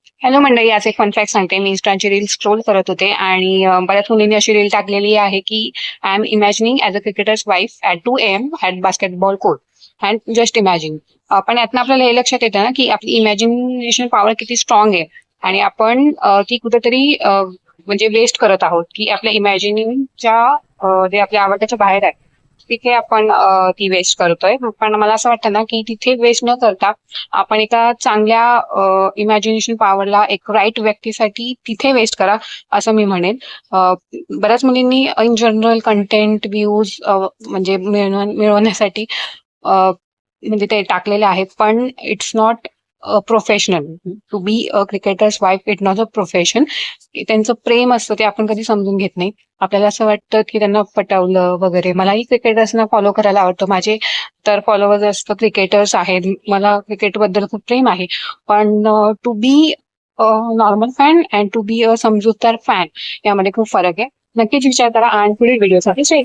Hello मंडळी, आज एक फन फॅक्ट सांगते. मी इंस्टाची रील स्क्रोल करत होते आणि बऱ्याच मुलींनी अशी रील टाकलेली आहे की I am imagining as a cricketer's wife at 2 AM at basketball court. And just imagine. पण यातनं आपल्याला हे लक्षात येतं ना की आपली इमॅजिनेशन पॉवर किती स्ट्रॉंग आहे. आणि आपण ती कुठेतरी म्हणजे वेस्ट करत आहोत की आपल्या इमॅजिनिंगच्या जे आपल्या आवडत्याच्या बाहेर आहे तिथे आपण ती वेस्ट करतोय. पण मला असं वाटतं ना की तिथे वेस्ट न करता आपण एका चांगल्या इमॅजिनेशन पॉवरला एक राईट व्यक्तीसाठी तिथे वेस्ट करा, असं मी म्हणेन. बऱ्याच मुलींनी इन जनरल कंटेंट व्ह्यूज म्हणजे मिळवण्यासाठी अ, म्हणजे ते टाकलेले आहेत, पण it's not professional. To be a cricketer's wife it not a profession. त्यांचं प्रेम असतं ते आपण कधी समजून घेत नाही. आपल्याला असं वाटतं की त्यांना पटवलं वगैरे. मलाही क्रिकेटर्सना फॉलो करायला आवडतं. माझे तर फॉलोअर्स जास्त क्रिकेटर्स आहेत. मला क्रिकेटबद्दल खूप प्रेम आहे. पण to be normal fan and to be a समजूतदार फॅन यामध्ये खूप फरक आहे. नक्कीच विचार करा आणि पुढील व्हिडिओसाठी स्टे